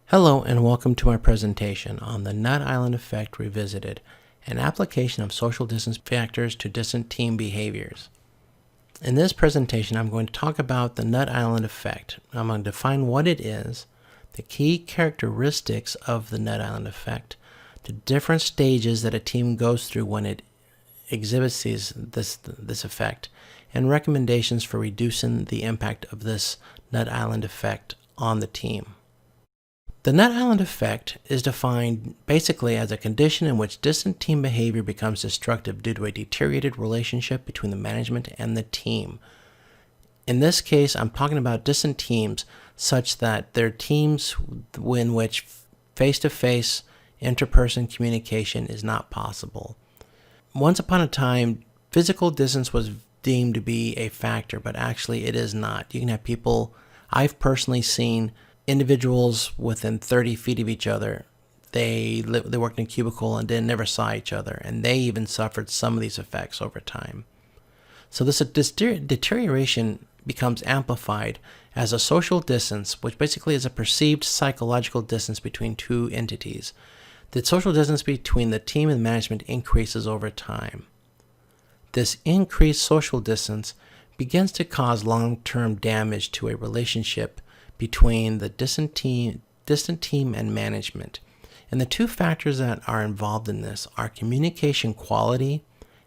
Hello and welcome to my presentation on the Nut Island Effect Revisited, an application of social distance factors to distant team behaviors. In this presentation, I'm going to talk about the Nut Island Effect. I'm going to define what it is, the key characteristics of the Nut Island Effect, the different stages that a team goes through when it exhibits this effect, and recommendations for reducing the impact of this Nut Island Effect on the team. The Nut Island Effect is defined basically as a condition in which distant team behavior becomes destructive due to a deteriorated relationship between the management and the team. In this case, I'm talking about distant teams such that they're teams in which face-to-face interperson communication is not possible. Once upon a time, physical distance was deemed to be a factor, but actually it is not. You can have people, I've personally seen individuals within 30 feet of each other. They worked in a cubicle and never saw each other, and they even suffered some of these effects over time. So this deterioration becomes amplified as a social distance, which basically is a perceived psychological distance between two entities. The social distance between the team and management increases over time. This increased social distance begins to cause long-term damage to a relationship between the distant team and management. And the two factors that are involved in this are communication quality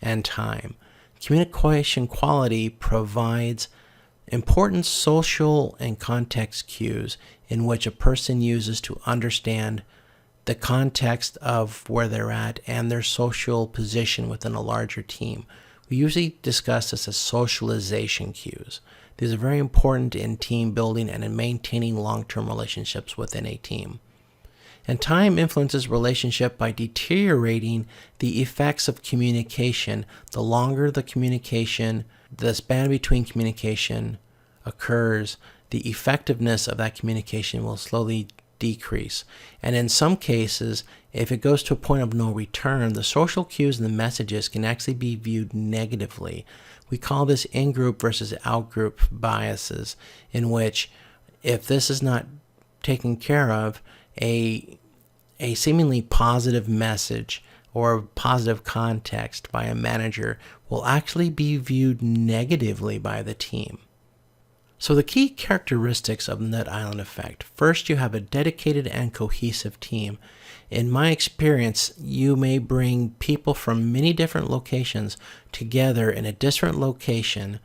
and time. Communication quality provides important social and context cues in which a person uses to understand the context of where they're at and their social position within a larger team. We usually discuss this as socialization cues. These are very important in team building and in maintaining long-term relationships within a team. And time influences relationship by deteriorating the effects of communication. The longer the communication, the span between communication occurs, the effectiveness of that communication will slowly decrease. And in some cases, if it goes to a point of no return, the social cues and the messages can actually be viewed negatively. We call this in-group versus out-group biases, in which if this is not taken care of, a seemingly positive message or positive context by a manager will actually be viewed negatively by the team. So the key characteristics of the Nut Island Effect. First, you have a dedicated and cohesive team. In my experience, you may bring people from many different locations together in a different location,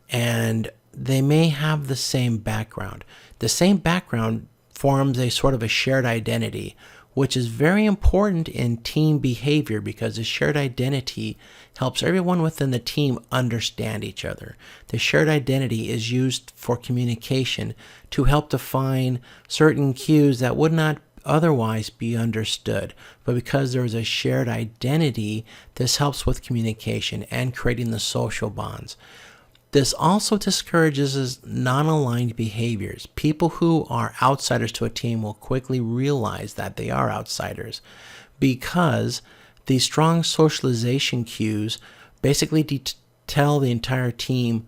and they may have the same background. The same background forms a sort of a shared identity, which is very important in team behavior because the shared identity helps everyone within the team understand each other. The shared identity is used for communication to help define certain cues that would not otherwise be understood. But because there is a shared identity, this helps with communication and creating the social bonds. This also discourages non-aligned behaviors. People who are outsiders to a team will quickly realize that they are outsiders because these strong socialization cues basically tell the entire team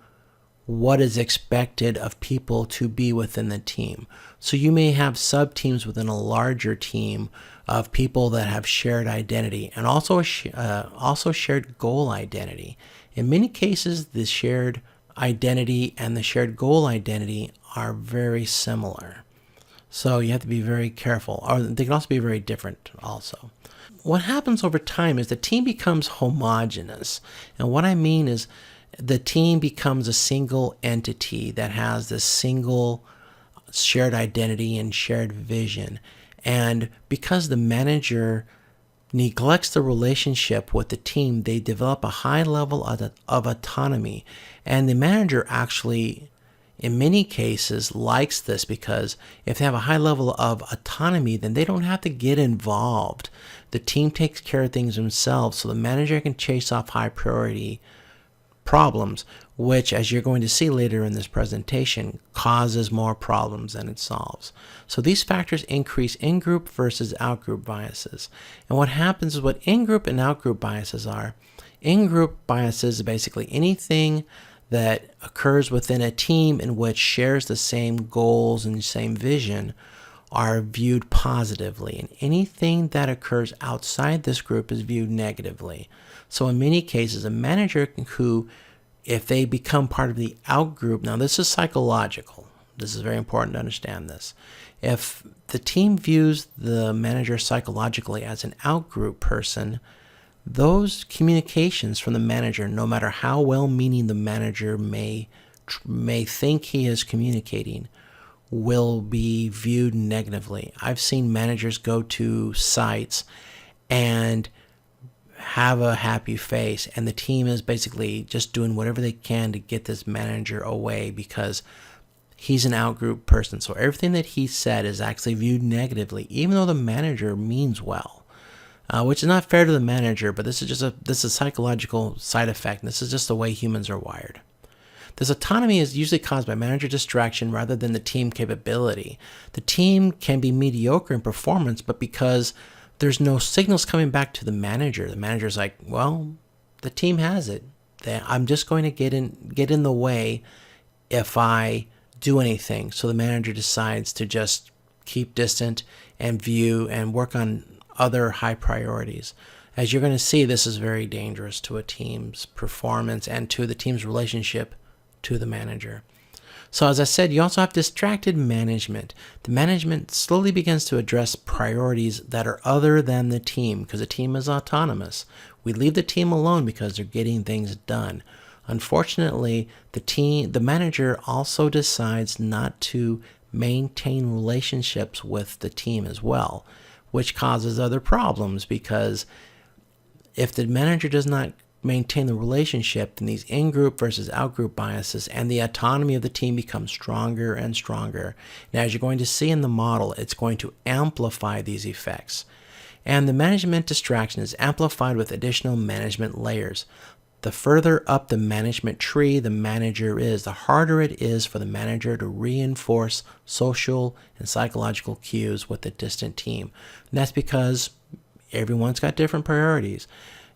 what is expected of people to be within the team. So you may have sub-teams within a larger team of people that have shared identity and also shared goal identity. In many cases, the shared identity and the shared goal identity are very similar. So you have to be very careful, or they can also be very different also. What happens over time is the team becomes homogeneous. And what I mean is the team becomes a single entity that has this single shared identity and shared vision. And because the manager neglects the relationship with the team, they develop a high level of autonomy. And the manager actually, in many cases, likes this because if they have a high level of autonomy, then they don't have to get involved. The team takes care of things themselves, so the manager can chase off high priority problems, which, as you're going to see later in this presentation, causes more problems than it solves. So these factors increase in-group versus out-group biases. And what happens is what in-group and out-group biases are. In-group biases is basically anything that occurs within a team in which shares the same goals and the same vision are viewed positively, and anything that occurs outside this group is viewed negatively. So in many cases, a manager who, if they become part of the out group, now this is psychological. This is very important to understand this. If the team views the manager psychologically as an out group person, those communications from the manager, no matter how well-meaning the manager may think he is communicating, will be viewed negatively. I've seen managers go to sites and have a happy face, and the team is basically just doing whatever they can to get this manager away because he's an out-group person. So everything that he said is actually viewed negatively, even though the manager means well, which is not fair to the manager, but this is a psychological side effect. This is just the way humans are wired. This autonomy is usually caused by manager distraction rather than the team capability. The team can be mediocre in performance, but because there's no signals coming back to the manager's like, well, the team has it. I'm just going to get in the way if I do anything. So the manager decides to just keep distant and view and work on other high priorities. As you're going to see, this is very dangerous to a team's performance and to the team's relationship to the manager. So as I said, you also have distracted management. The management slowly begins to address priorities that are other than the team because the team is autonomous. We leave the team alone because they're getting things done. Unfortunately, the manager also decides not to maintain relationships with the team as well, which causes other problems because if the manager does not maintain the relationship, then these in-group versus out-group biases and the autonomy of the team becomes stronger and stronger. Now, as you're going to see in the model, it's going to amplify these effects. And the management distraction is amplified with additional management layers. The further up the management tree the manager is, the harder it is for the manager to reinforce social and psychological cues with the distant team. And that's because everyone's got different priorities.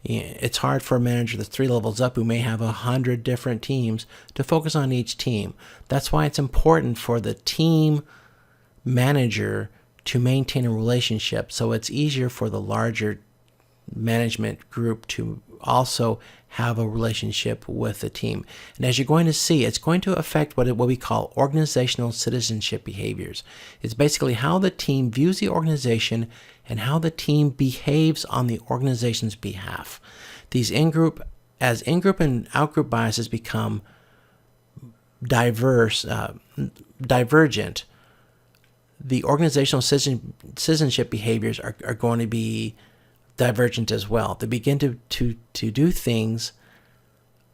It's hard for a manager that's 3 levels up who may have 100 different teams to focus on each team. That's why it's important for the team manager to maintain a relationship, so it's easier for the larger management group to also have a relationship with the team. And as you're going to see, it's going to affect what we call organizational citizenship behaviors. It's basically how the team views the organization and how the team behaves on the organization's behalf. These in-group and out-group biases become divergent, the organizational citizenship behaviors are going to be divergent as well. They begin to do things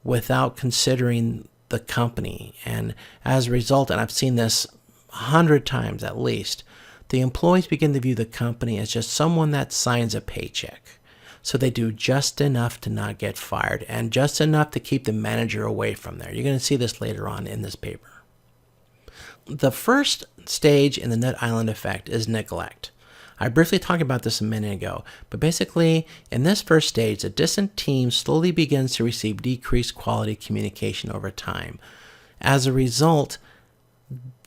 without considering the company. And as a result, and I've seen this 100 times at least, the employees begin to view the company as just someone that signs a paycheck. So they do just enough to not get fired and just enough to keep the manager away from there. You're going to see this later on in this paper. The first stage in the Nut Island effect is neglect. I briefly talked about this a minute ago, but basically in this first stage, the distant team slowly begins to receive decreased quality communication over time. As a result,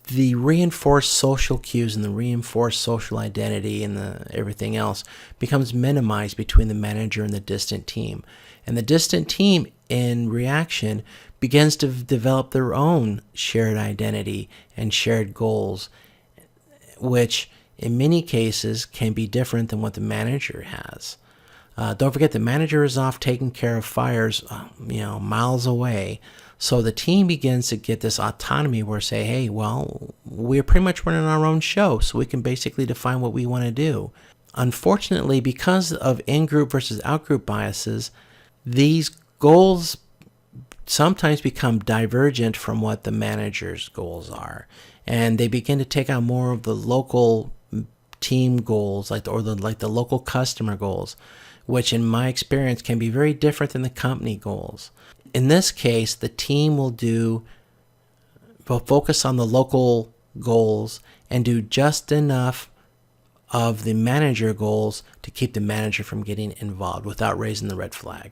the reinforced social cues and the reinforced social identity and everything else becomes minimized between the manager and the distant team. And the distant team, in reaction, begins to develop their own shared identity and shared goals, which in many cases can be different than what the manager has. Don't forget, the manager is off taking care of fires, miles away. So the team begins to get this autonomy where say, hey, well, we're pretty much running our own show, so we can basically define what we want to do. Unfortunately, because of in-group versus out-group biases, these goals sometimes become divergent from what the manager's goals are. And they begin to take on more of the local team goals, like the local customer goals, which in my experience can be very different than the company goals. In this case, the team will focus on the local goals and do just enough of the manager goals to keep the manager from getting involved without raising the red flag.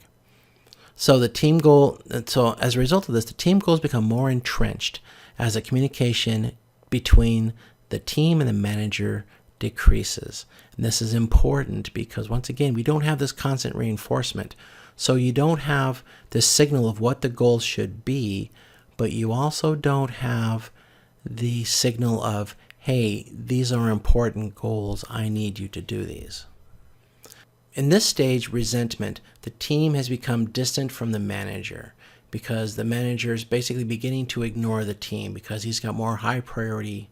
So as a result of this, the team goals become more entrenched as the communication between the team and the manager decreases. And this is important because, once again, we don't have this constant reinforcement. So you don't have this signal of what the goals should be, but you also don't have the signal of, hey, these are important goals, I need you to do these. In this stage, resentment, the team has become distant from the manager because the manager is basically beginning to ignore the team because he's got more high priority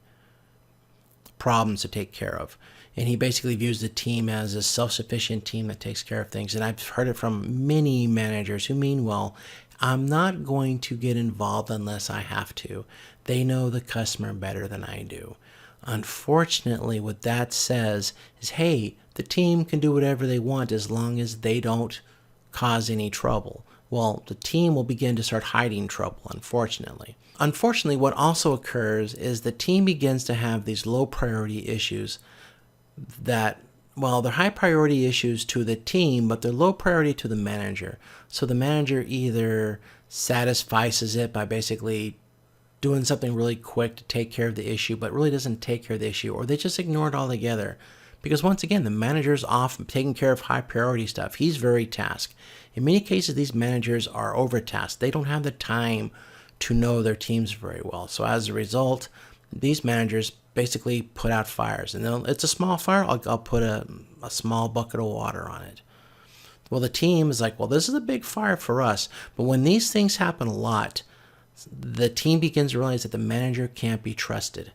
problems to take care of. And he basically views the team as a self-sufficient team that takes care of things. And I've heard it from many managers who mean well. I'm not going to get involved unless I have to. They know the customer better than I do. Unfortunately, what that says is, hey, the team can do whatever they want as long as they don't cause any trouble. Well, the team will begin to start hiding trouble, unfortunately. Unfortunately, what also occurs is the team begins to have these low priority issues that, well, they're high priority issues to the team, but they're low priority to the manager. So the manager either satisfies it by basically doing something really quick to take care of the issue, but really doesn't take care of the issue, or they just ignore it altogether. Because once again, the manager's off taking care of high priority stuff. He's very tasked. In many cases, these managers are overtasked. They don't have the time to know their teams very well. So as a result, these managers basically put out fires. And it's a small fire, I'll put a small bucket of water on it. Well, the team is like, well, this is a big fire for us. But when these things happen a lot, the team begins to realize that the manager can't be trusted,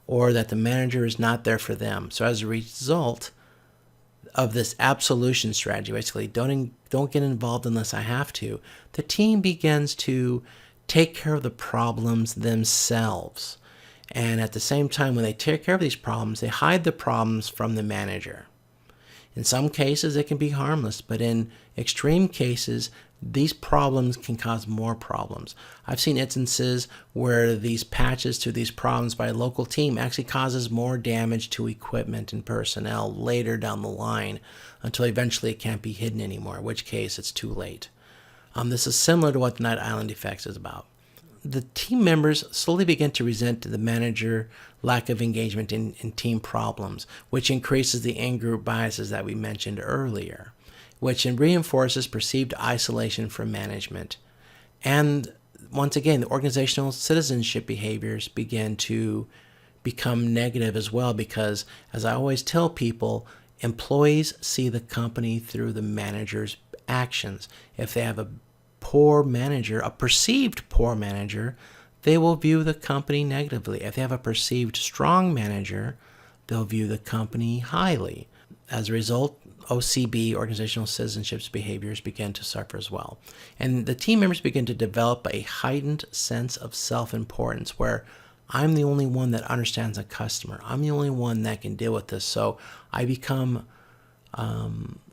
or that the manager is not there for them. So as a result of this absolution strategy, basically don't get involved unless I have to, the team begins to take care of the problems themselves. And at the same time, when they take care of these problems, they hide the problems from the manager. In some cases, it can be harmless, but in extreme cases, these problems can cause more problems. I've seen instances where these patches to these problems by a local team actually causes more damage to equipment and personnel later down the line until eventually it can't be hidden anymore, in which case it's too late. This is similar to what the Night Island Effects is about. The team members slowly begin to resent the manager lack of engagement in team problems, which increases the in-group biases that we mentioned earlier, which reinforces perceived isolation from management. And once again, the organizational citizenship behaviors begin to become negative as well because, as I always tell people, employees see the company through the manager's actions. If they have a poor manager, a perceived poor manager, they will view the company negatively. If they have a perceived strong manager, they'll view the company highly. As a result, OCB, organizational citizenship behaviors, begin to suffer as well. And the team members begin to develop a heightened sense of self-importance where I'm the only one that understands a customer. I'm the only one that can deal with this. So I become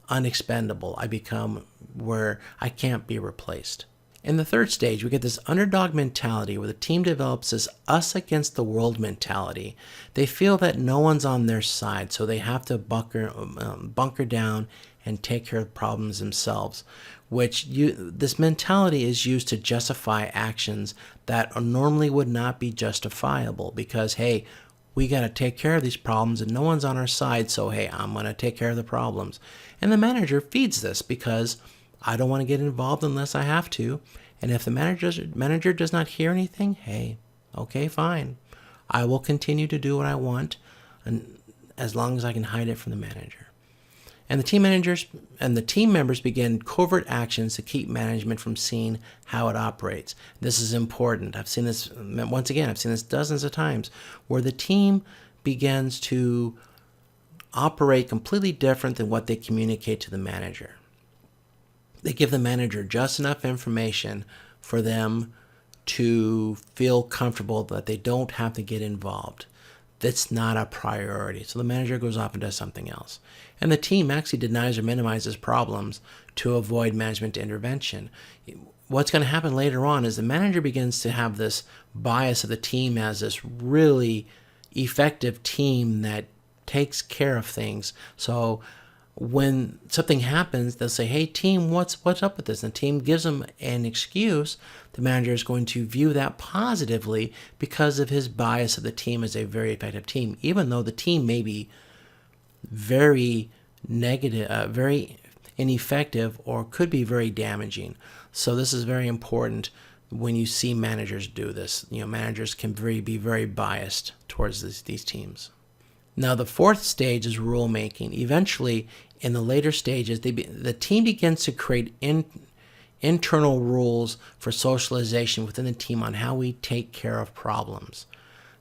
unexpendable. I become where I can't be replaced. In the third stage, we get this underdog mentality where the team develops this us against the world mentality. They feel that no one's on their side, so they have to bunker down and take care of problems themselves, this mentality is used to justify actions that normally would not be justifiable because, hey, we got to take care of these problems and no one's on our side, so hey, I'm going to take care of the problems. And the manager feeds this because I don't want to get involved unless I have to. And if the manager does not hear anything, hey, okay, fine. I will continue to do what I want and as long as I can hide it from the manager. And the team members begin covert actions to keep management from seeing how it operates. This is important. I've seen this, once again, I've seen this dozens of times, where the team begins to operate completely different than what they communicate to the manager. They give the manager just enough information for them to feel comfortable that they don't have to get involved. That's not a priority. So the manager goes off and does something else. And the team actually denies or minimizes problems to avoid management intervention. What's going to happen later on is the manager begins to have this bias of the team as this really effective team that takes care of things. So when something happens, they'll say, hey, team, what's up with this? And the team gives them an excuse. The manager is going to view that positively because of his bias of the team as a very effective team, even though the team may be very negative, very ineffective, or could be very damaging. So this is very important when you see managers do this. Managers can be very biased towards these teams. Now, the fourth stage is rulemaking. Eventually, in the later stages, the team begins to create internal rules for socialization within the team on how we take care of problems.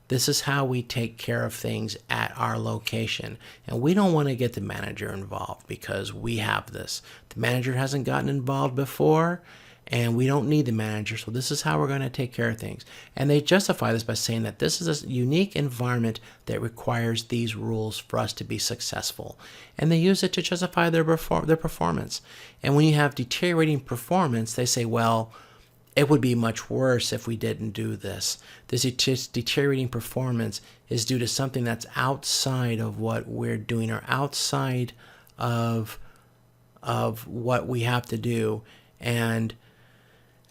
This is how we take care of things at our location. And we don't want to get the manager involved because we have this. The manager hasn't gotten involved before, and we don't need the manager, so this is how we're going to take care of things. And they justify this by saying that this is a unique environment that requires these rules for us to be successful. And they use it to justify their performance. And when you have deteriorating performance, they say, well, it would be much worse if we didn't do this. This deteriorating performance is due to something that's outside of what we're doing, or outside of what we have to do. And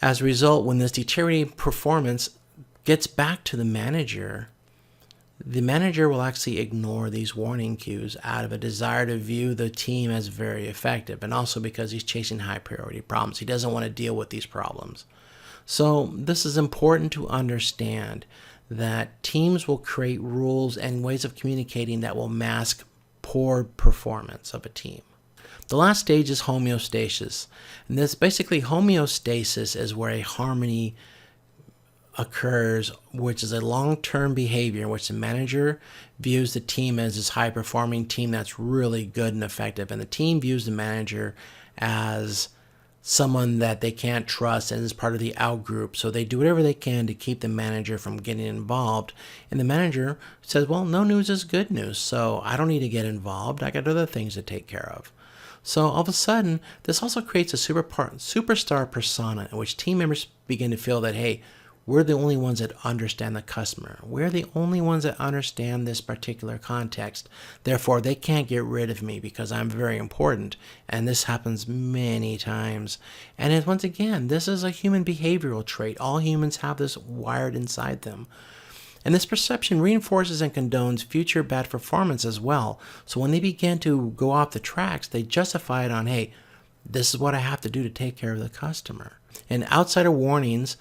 as a result, when this deteriorating performance gets back to the manager will actually ignore these warning cues out of a desire to view the team as very effective, and also because he's chasing high priority problems. He doesn't want to deal with these problems. So this is important to understand, that teams will create rules and ways of communicating that will mask poor performance of a team. The last stage is homeostasis. And this basically, homeostasis is where a harmony occurs, which is a long-term behavior in which the manager views the team as this high-performing team that's really good and effective, and the team views the manager as someone that they can't trust and is part of the out group. So they do whatever they can to keep the manager from getting involved. And the manager says, well, no news is good news, so I don't need to get involved. I got other things to take care of. So all of a sudden, this also creates a superstar persona in which team members begin to feel that, hey, we're the only ones that understand the customer. We're the only ones that understand this particular context. Therefore, they can't get rid of me because I'm very important. And this happens many times. And once again, this is a human behavioral trait. All humans have this wired inside them. And this perception reinforces and condones future bad performance as well. So when they begin to go off the tracks, they justify it on, hey, this is what I have to do to take care of the customer. And outsider warnings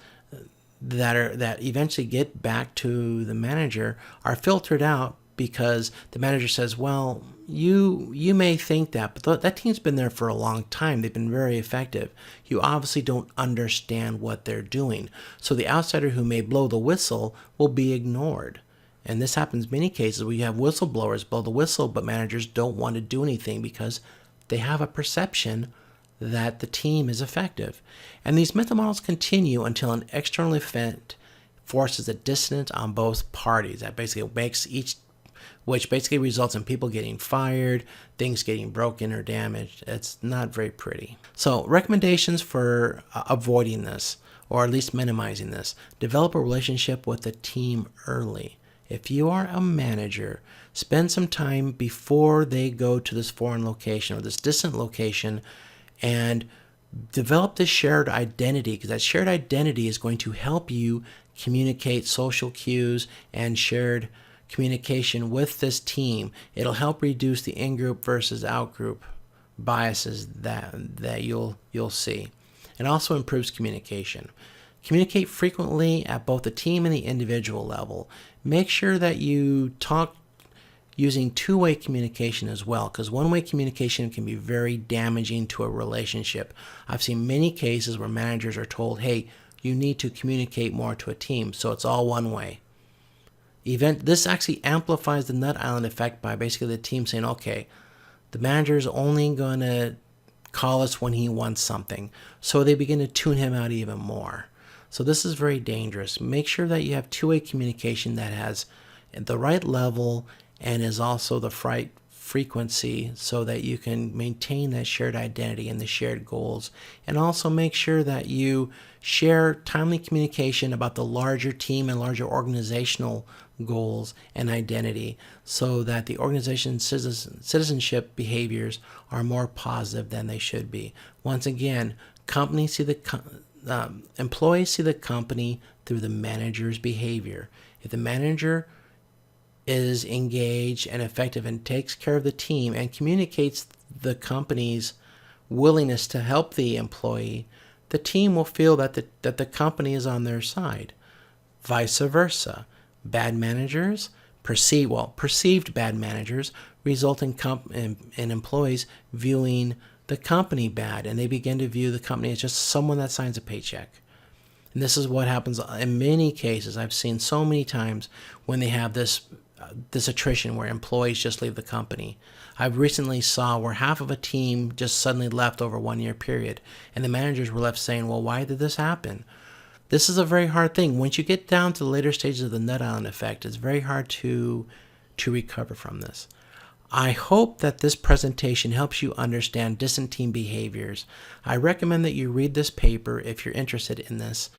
that eventually get back to the manager are filtered out because the manager says, well, you may think that, but that team's been there for a long time. They've been very effective. You obviously don't understand what they're doing. So the outsider who may blow the whistle will be ignored. And this happens in many cases where you have whistleblowers blow the whistle, but managers don't want to do anything because they have a perception that the team is effective. And these mental models continue until an external event forces a dissonance on both parties. That basically which basically results in people getting fired, things getting broken or damaged. It's not very pretty. So recommendations for avoiding this, or at least minimizing this: develop a relationship with the team early. If you are a manager, spend some time before they go to this foreign location or this distant location and develop this shared identity, because that shared identity is going to help you communicate social cues and shared communication with this team. It'll help reduce the in-group versus out-group biases that you'll see. It also improves communication. Communicate frequently at both the team and the individual level. Make sure that you talk using two-way communication as well, because one-way communication can be very damaging to a relationship. I've seen many cases where managers are told, hey, you need to communicate more to a team, so it's all one way. This actually amplifies the nut island effect by basically the team saying, okay, the manager is only going to call us when he wants something. So they begin to tune him out even more. So this is very dangerous. Make sure that you have two-way communication that has the right level and is also the frequency so that you can maintain that shared identity and the shared goals, and also make sure that you share timely communication about the larger team and larger organizational goals and identity so that the organization's citizenship behaviors are more positive than they should be. Once again, employees see the company through the manager's behavior. If the manager is engaged and effective and takes care of the team and communicates the company's willingness to help the employee, the team will feel that the company is on their side. Vice versa. Bad managers, perceived bad managers, result in employees viewing the company bad, and they begin to view the company as just someone that signs a paycheck. And this is what happens in many cases. I've seen so many times when they have this attrition where employees just leave the company. I recently saw where half of a team just suddenly left over a 1-year period, and the managers were left saying, well, why did this happen? This is a very hard thing. Once you get down to the later stages of the nut island effect, it's very hard to recover from this. I hope that this presentation helps you understand distant team behaviors. I recommend that you read this paper if you're interested in this.